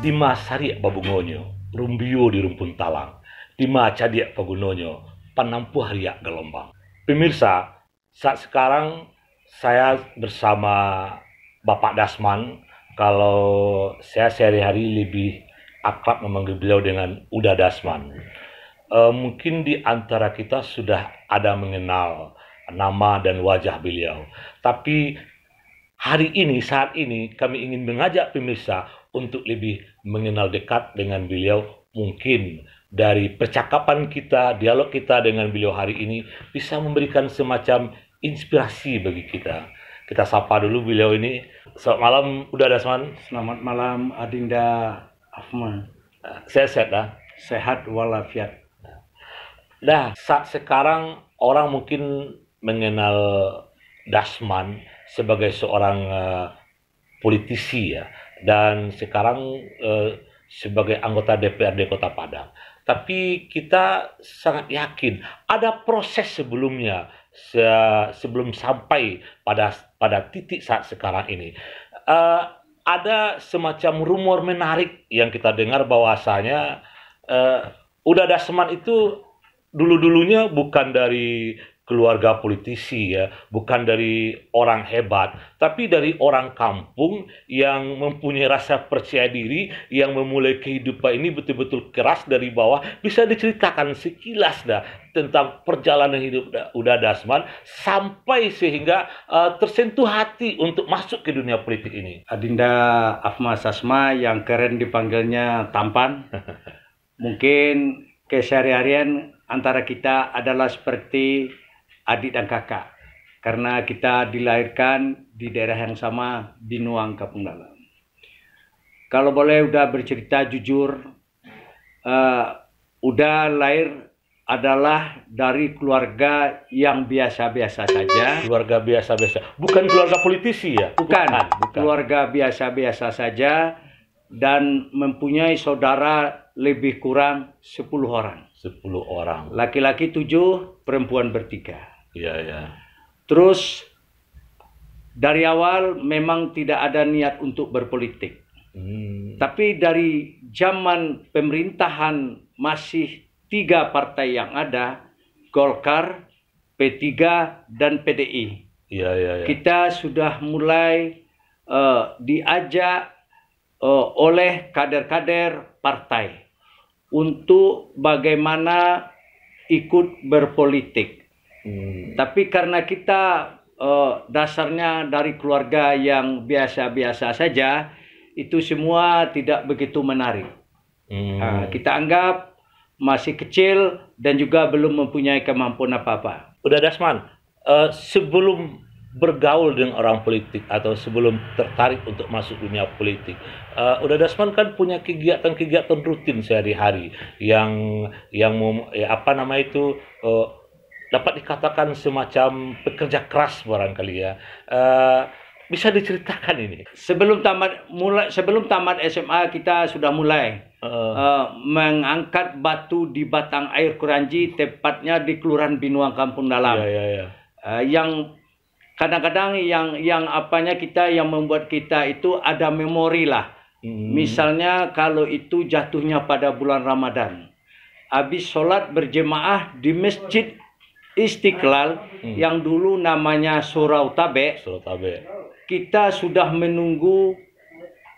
Dima sari babungonyo, rumbio di rumpun talang. Dima cadiak pagunonyo, panampu hariak gelombang. Pemirsa, saat sekarang saya bersama Bapak Dasman. Kalau saya sehari-hari lebih akrab memanggil beliau dengan Uda Dasman. Mungkin di antara kita sudah ada mengenal nama dan wajah beliau. Tapi hari ini, saat ini, kami ingin mengajak pemirsa untuk lebih mengenal dekat dengan beliau. Mungkin dari percakapan kita, dialog kita dengan beliau hari ini bisa memberikan semacam inspirasi bagi kita. Kita sapa dulu beliau ini. Selamat malam, Uda Dasman. Selamat malam, Adinda Afma. Sehat dah. Sehat walafiat. Nah, saat sekarang orang mungkin mengenal Dasman sebagai seorang politisi ya, dan sekarang sebagai anggota DPRD Kota Padang. Tapi kita sangat yakin ada proses sebelumnya sebelum sampai pada titik saat sekarang ini. Ada semacam rumor menarik yang kita dengar bahwasanya Uda Dasman itu dulu-dulunya bukan dari keluarga politisi ya, bukan dari orang hebat, tapi dari orang kampung yang mempunyai rasa percaya diri, yang memulai kehidupan ini betul-betul keras dari bawah. Bisa diceritakan sekilas dah tentang perjalanan hidup Uda Dasman sampai sehingga tersentuh hati untuk masuk ke dunia politik ini. Adinda Afma Sasma yang keren dipanggilnya Tampan. Mungkin keseharian antara kita adalah seperti adik dan kakak, karena kita dilahirkan di daerah yang sama, di Nuang Kampung Dalam. Kalau boleh udah bercerita jujur, udah lahir adalah dari keluarga yang biasa-biasa saja. Keluarga biasa-biasa, bukan keluarga politisi ya? Bukan. Keluarga biasa-biasa saja dan mempunyai saudara lebih kurang 10 orang. 10 orang. Laki-laki 7, perempuan 3. Iya, ya. Terus dari awal memang tidak ada niat untuk berpolitik. Tapi dari zaman pemerintahan masih 3 partai yang ada, Golkar, P3, dan PDI. Iya, ya. Kita sudah mulai diajak oleh kader-kader partai untuk bagaimana ikut berpolitik. Tapi karena kita dasarnya dari keluarga yang biasa-biasa saja, itu semua tidak begitu menarik. Kita anggap masih kecil dan juga belum mempunyai kemampuan apa-apa. Uda Dasman, sebelum bergaul dengan orang politik atau sebelum tertarik untuk masuk dunia politik, Uda Dasman kan punya kegiatan-kegiatan rutin sehari-hari yang dapat dikatakan semacam pekerja keras barangkali ya. Bisa diceritakan ini? Sebelum tamat SMA kita sudah mulai mengangkat batu di batang air Kuranji, tepatnya di Kelurahan Binuang Kampung Dalam. Yang kadang-kadang yang membuat kita itu ada memori lah. Misalnya kalau itu jatuhnya pada bulan Ramadan, habis sholat berjemaah di Masjid Istiqlal yang dulu namanya Surau Tabe. Kita sudah menunggu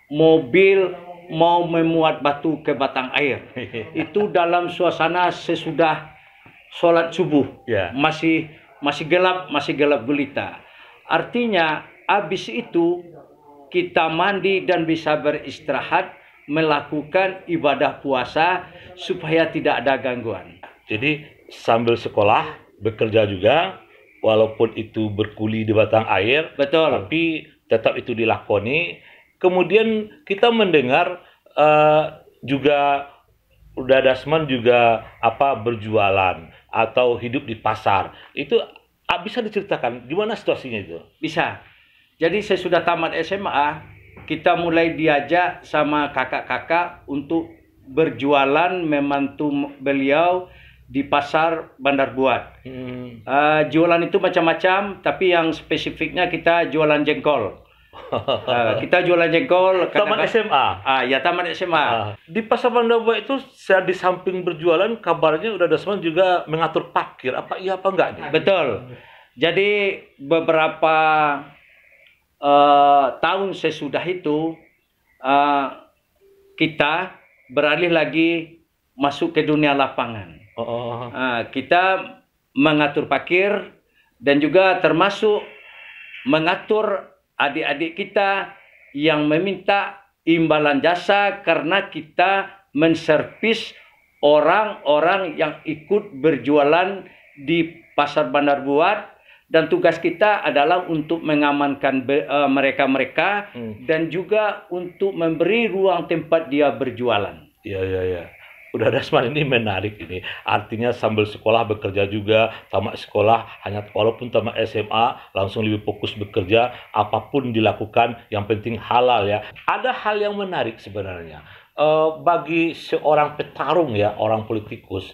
mobil mau memuat batu ke batang air. Itu dalam suasana sesudah sholat subuh. Masih gelap gulita. Artinya habis itu kita mandi dan bisa beristirahat, melakukan ibadah puasa supaya tidak ada gangguan. Jadi sambil sekolah, bekerja juga, walaupun itu berkuli di batang air. Betul. Tapi tetap itu dilakoni. Kemudian kita mendengar juga Uda Dasman juga berjualan atau hidup di pasar. Itu bisa diceritakan gimana situasinya itu? Bisa. Jadi sesudah tamat SMA, kita mulai diajak sama kakak-kakak untuk berjualan, membantu beliau di pasar Bandar Buat. Jualan itu macam-macam, tapi yang spesifiknya kita jualan jengkol. Kita jualan jengkol. Taman SMA. Ya taman SMA. Di Pasar Mandawua itu, saya di samping berjualan, kabarnya Uda Dasman juga mengatur parkir. Apa iya apa enggak nih? Betul. Jadi beberapa tahun sesudah itu kita beralih lagi masuk ke dunia lapangan. Kita mengatur parkir dan juga termasuk mengatur adik-adik kita yang meminta imbalan jasa karena kita menservis orang-orang yang ikut berjualan di Pasar Bandar Buat, dan tugas kita adalah untuk mengamankan mereka-mereka dan juga untuk memberi ruang tempat dia berjualan. Iya. Uda Dasman ini menarik ini. Artinya sambil sekolah bekerja juga, tamat sekolah hanya walaupun tamat SMA langsung lebih fokus bekerja, apapun dilakukan yang penting halal ya. Ada hal yang menarik sebenarnya. Bagi seorang petarung ya, orang politikus,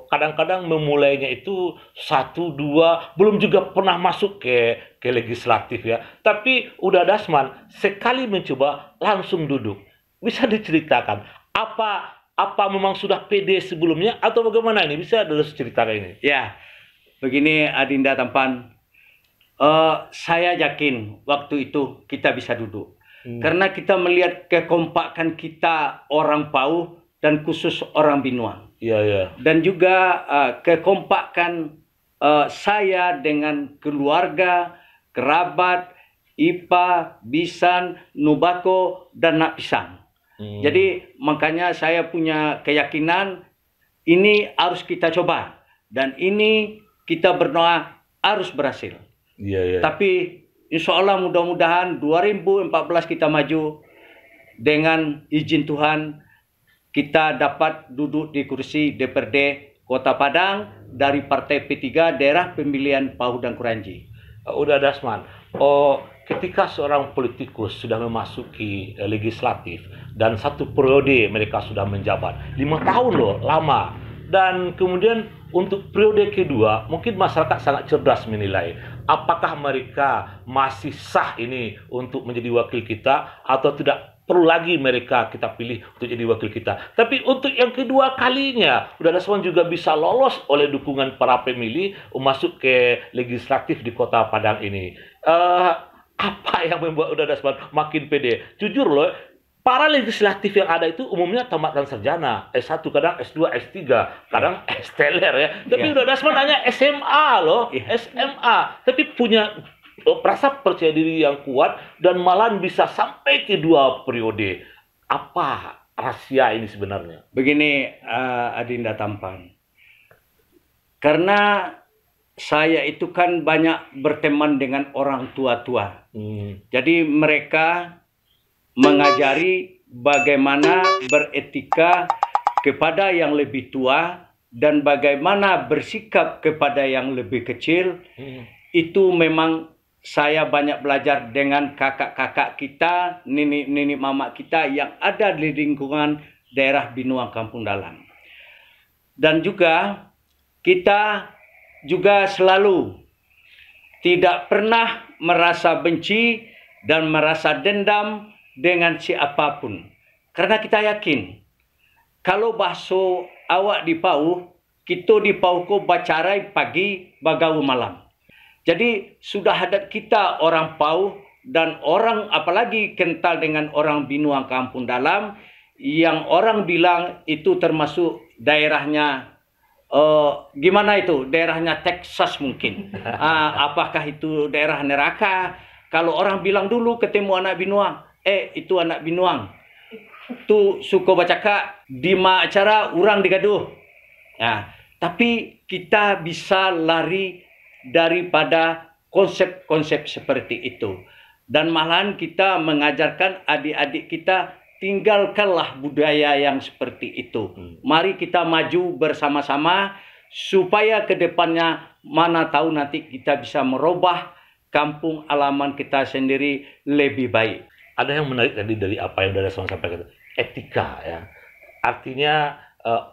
kadang-kadang memulainya itu 1, 2, belum juga pernah masuk ke legislatif ya. Tapi Uda Dasman sekali mencoba langsung duduk. Bisa diceritakan apa memang sudah pede sebelumnya atau bagaimana ini? Bisa ceritakan ini? Ya, begini Adinda Tampan. Saya yakin waktu itu kita bisa duduk. Karena kita melihat kekompakan kita orang Pau dan khusus orang Binuang. Iya. Dan juga kekompakan saya dengan keluarga, kerabat, Ipa, Bisan, Nubako, dan Nak Pisang. Jadi makanya saya punya keyakinan ini harus kita coba dan ini kita berdoa harus berhasil. Iya. Tapi insya Allah mudah-mudahan 2014 kita maju dengan izin Tuhan, kita dapat duduk di kursi DPRD Kota Padang dari Partai P3 Daerah Pemilihan Pau dan Kuranji. Uda Dasman, ketika seorang politikus sudah memasuki legislatif dan 1 periode mereka sudah menjabat 5 tahun loh, lama. Dan kemudian untuk periode kedua mungkin masyarakat sangat cerdas menilai apakah mereka masih sah ini untuk menjadi wakil kita atau tidak perlu lagi mereka kita pilih untuk jadi wakil kita. Tapi untuk yang kedua kalinya Uda Dasman juga bisa lolos oleh dukungan para pemilih masuk ke legislatif di Kota Padang ini. Apa yang membuat Uda Dasman makin pede? Jujur loh, para legislatif yang ada itu umumnya tamatan sarjana, S1, kadang S2, S3, kadang S-teler ya. Tapi Uda Dasman hanya SMA loh, SMA. Tapi punya rasa percaya diri yang kuat dan malah bisa sampai ke 2 periode. Apa rahasia ini sebenarnya? Begini Adinda Tampan. Karena saya itu kan banyak berteman dengan orang tua-tua. Jadi mereka mengajari bagaimana beretika kepada yang lebih tua dan bagaimana bersikap kepada yang lebih kecil. Itu memang saya banyak belajar dengan kakak-kakak kita, nenek-nenek mama kita yang ada di lingkungan daerah Binuang Kampung Dalam. Dan juga kita juga selalu tidak pernah merasa benci dan merasa dendam dengan siapapun. Karena kita yakin kalau bahasa awak di Pau, kita di Pau ko bacarai pagi bagawu malam. Jadi sudah adat kita orang Pau dan orang apalagi kental dengan orang Binuang Kampung Dalam yang orang bilang itu termasuk daerahnya gimana itu? Daerahnya Texas mungkin. Apakah itu daerah neraka? Kalau orang bilang dulu ketemu anak Binuang, itu anak Binuang. Tu suka baca kak di acara orang digaduh. Nah, tapi kita bisa lari daripada konsep-konsep seperti itu. Dan malahan kita mengajarkan adik-adik kita tinggalkanlah budaya yang seperti itu. Mari kita maju bersama-sama supaya ke depannya mana tahu nanti kita bisa merubah kampung halaman kita sendiri lebih baik. Ada yang menarik tadi dari apa yang Uda Dasman sampaikan, etika ya. Artinya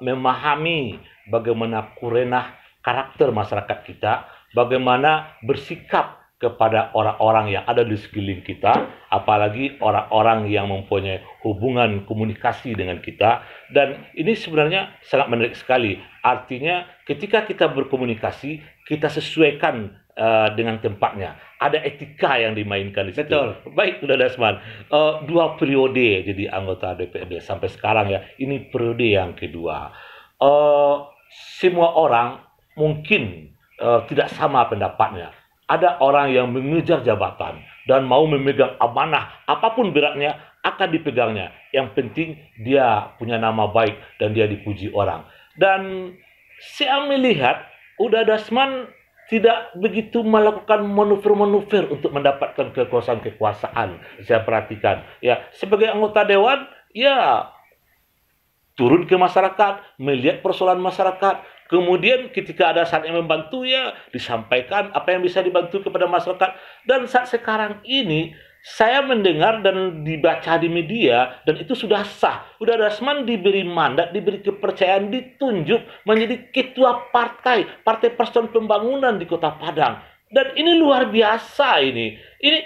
memahami bagaimana kurenah karakter masyarakat kita, bagaimana bersikap kepada orang-orang yang ada di sekeliling kita, apalagi orang-orang yang mempunyai hubungan komunikasi dengan kita. Dan ini sebenarnya sangat menarik sekali. Artinya ketika kita berkomunikasi, kita sesuaikan dengan tempatnya. Ada etika yang dimainkan di situ. Betul. Baik, Uda Dasman. 2 periode jadi anggota DPRD sampai sekarang ya. Ini periode yang kedua. Semua orang mungkin tidak sama pendapatnya. Ada orang yang mengejar jabatan dan mau memegang amanah, apapun beratnya akan dipegangnya. Yang penting dia punya nama baik dan dia dipuji orang. Dan saya melihat Uda Dasman tidak begitu melakukan manuver-manuver untuk mendapatkan kekuasaan. Saya perhatikan, ya, sebagai anggota dewan, ya turun ke masyarakat, melihat persoalan masyarakat. Kemudian ketika ada saat yang membantu, ya disampaikan apa yang bisa dibantu kepada masyarakat. Dan saat sekarang ini saya mendengar dan dibaca di media, dan itu sudah sah. Uda Dasman diberi mandat, diberi kepercayaan, ditunjuk menjadi ketua Partai Persatuan Pembangunan di Kota Padang. Dan ini luar biasa ini. Ini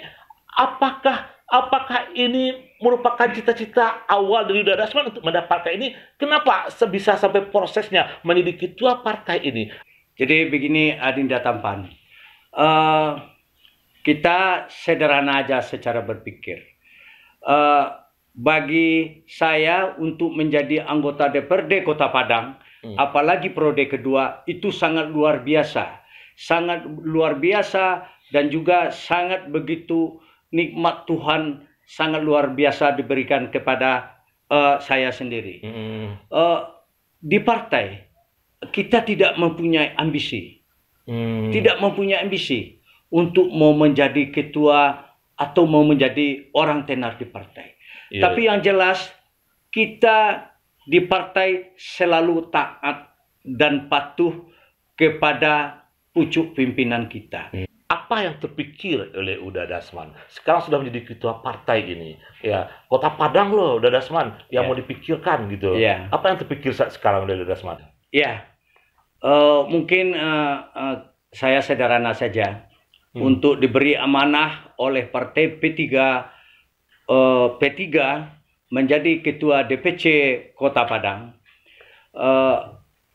apakah ini merupakan cita-cita awal dari Uda Dasman untuk mendapatkan ini? Kenapa bisa sampai prosesnya menjadi ketua partai ini? Jadi begini Adinda Tampan, kita sederhana aja secara berpikir. Bagi saya untuk menjadi anggota DPRD Kota Padang, apalagi periode kedua, itu sangat luar biasa. Sangat luar biasa dan juga sangat begitu nikmat Tuhan, sangat luar biasa diberikan kepada saya sendiri. Di partai, kita tidak mempunyai ambisi. Tidak mempunyai ambisi untuk mau menjadi ketua atau mau menjadi orang tenar di partai. Tapi yang jelas, kita di partai selalu taat dan patuh kepada pucuk pimpinan kita. Apa yang terpikir oleh Uda Dasman? Sekarang sudah menjadi ketua partai ini. Ya, Kota Padang loh Uda Dasman yang mau dipikirkan gitu. Apa yang terpikir saat sekarang oleh Uda Dasman? Mungkin saya sederhana saja. Untuk diberi amanah oleh partai P3 menjadi ketua DPC Kota Padang.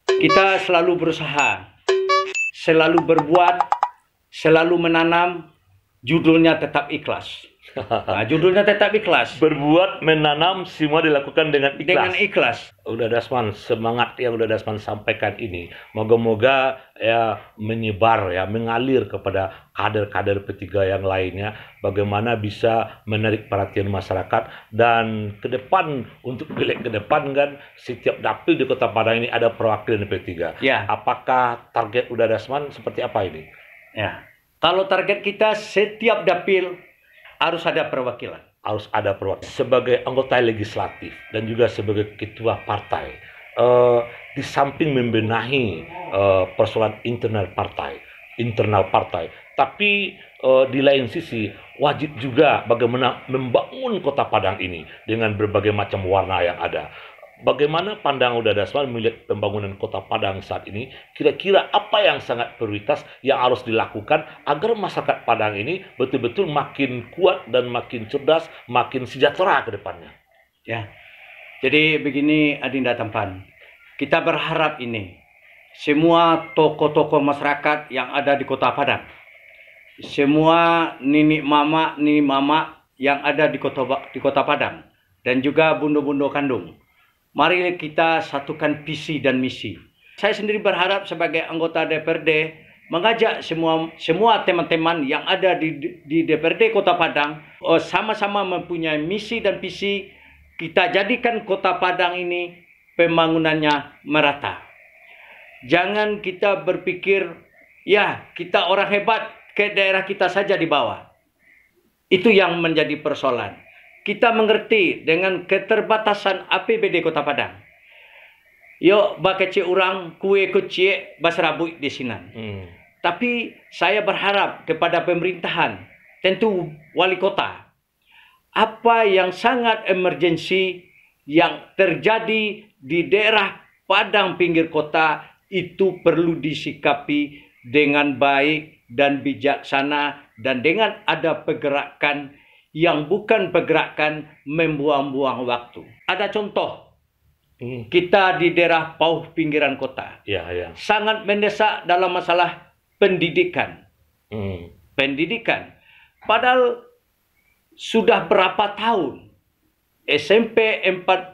Kita selalu berusaha, selalu berbuat, selalu menanam, judulnya tetap ikhlas. Judulnya tetap ikhlas. Berbuat, menanam, semua dilakukan dengan ikhlas. Dengan ikhlas. Uda Dasman, semangat yang Uda Dasman sampaikan ini, moga-moga ya menyebar, ya mengalir kepada kader-kader P3 yang lainnya, bagaimana bisa menarik perhatian masyarakat. Dan ke depan, untuk pileg ke depan kan, setiap dapil di Kota Padang ini ada perwakilan P3. Apakah target Uda Dasman seperti apa ini? Kalau target kita setiap dapil harus ada perwakilan. Harus ada perwakilan. Sebagai anggota legislatif dan juga sebagai ketua partai, di samping membenahi persoalan internal partai, tapi di lain sisi wajib juga bagaimana membangun Kota Padang ini dengan berbagai macam warna yang ada. Bagaimana pandang Uda Dasman melihat pembangunan Kota Padang saat ini? Kira-kira apa yang sangat prioritas yang harus dilakukan agar masyarakat Padang ini betul-betul makin kuat dan makin cerdas, makin sejahtera ke depannya? Jadi begini Adinda Tampan, kita berharap ini semua tokoh-tokoh masyarakat yang ada di Kota Padang, semua nini mama yang ada di Kota Padang, dan juga bundo-bundo kandung, mari kita satukan visi dan misi. Saya sendiri berharap sebagai anggota DPRD mengajak semua teman-teman yang ada di DPRD Kota Padang sama-sama mempunyai misi dan visi. Kita jadikan Kota Padang ini pembangunannya merata. Jangan kita berpikir, ya kita orang hebat, ke daerah kita saja di bawah. Itu yang menjadi persoalan. Kita mengerti dengan keterbatasan APBD Kota Padang. Yo bakece orang kue kecil basrabu di sini. Tapi saya berharap kepada pemerintahan, tentu wali kota, apa yang sangat emergensi yang terjadi di daerah Padang pinggir kota itu perlu disikapi dengan baik dan bijaksana, dan dengan ada pergerakan yang bukan pergerakan membuang-buang waktu. Ada contoh, kita di daerah Pauh pinggiran kota, sangat mendesak dalam masalah pendidikan. Pendidikan. Padahal sudah berapa tahun SMP 44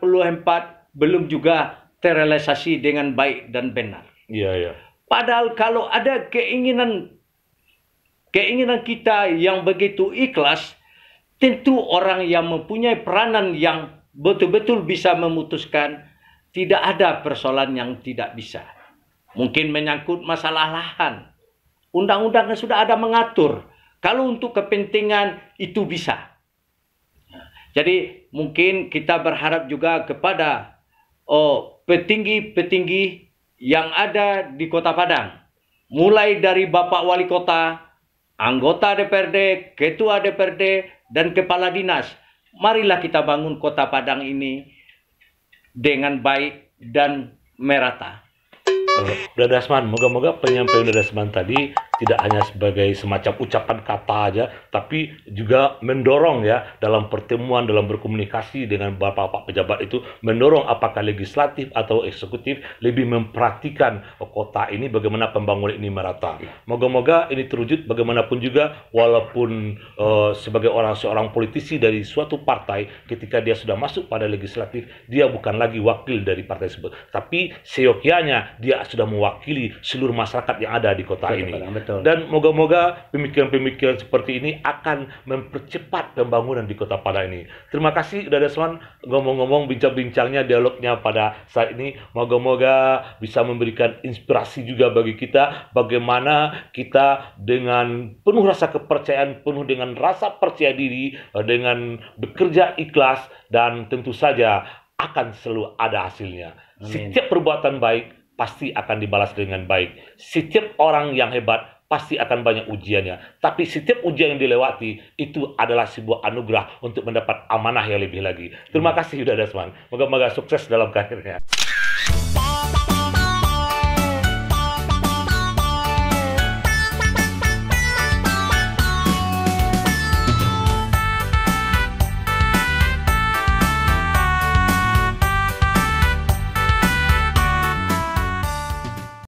belum juga terrealisasi dengan baik dan benar. Padahal kalau ada keinginan kita yang begitu ikhlas, tentu orang yang mempunyai peranan yang betul-betul bisa memutuskan, tidak ada persoalan yang tidak bisa. Mungkin menyangkut masalah lahan. Undang-undangnya sudah ada mengatur. Kalau untuk kepentingan itu bisa. Jadi mungkin kita berharap juga kepada petinggi-petinggi yang ada di Kota Padang. Mulai dari Bapak Wali Kota, anggota DPRD, Ketua DPRD, dan Kepala Dinas. Marilah kita bangun Kota Padang ini dengan baik dan merata. Brother Dasman, moga-moga penyampaian Brother Dasman tadi tidak hanya sebagai semacam ucapan kata aja, tapi juga mendorong ya dalam pertemuan, dalam berkomunikasi dengan bapak-bapak pejabat itu, mendorong apakah legislatif atau eksekutif lebih memperhatikan kota ini, bagaimana pembangunan ini merata. Moga-moga ini terwujud bagaimanapun juga, walaupun sebagai seorang politisi dari suatu partai, ketika dia sudah masuk pada legislatif, dia bukan lagi wakil dari partai tersebut, tapi seyogyanya dia sudah mewakili seluruh masyarakat yang ada di kota ini. Betul. Dan moga-moga pemikiran-pemikiran seperti ini akan mempercepat pembangunan di Kota Padang ini. Terima kasih Brother Dasman, ngomong-ngomong bincang-bincangnya, dialognya pada saat ini. Moga-moga bisa memberikan inspirasi juga bagi kita, bagaimana kita dengan penuh rasa kepercayaan, penuh dengan rasa percaya diri, dengan bekerja ikhlas, dan tentu saja akan selalu ada hasilnya. Amin. Setiap perbuatan baik pasti akan dibalas dengan baik. Setiap orang yang hebat pasti akan banyak ujiannya. Tapi setiap ujian yang dilewati itu adalah sebuah anugerah untuk mendapat amanah yang lebih lagi. Terima kasih Brother Dasman. Moga-moga sukses dalam karirnya.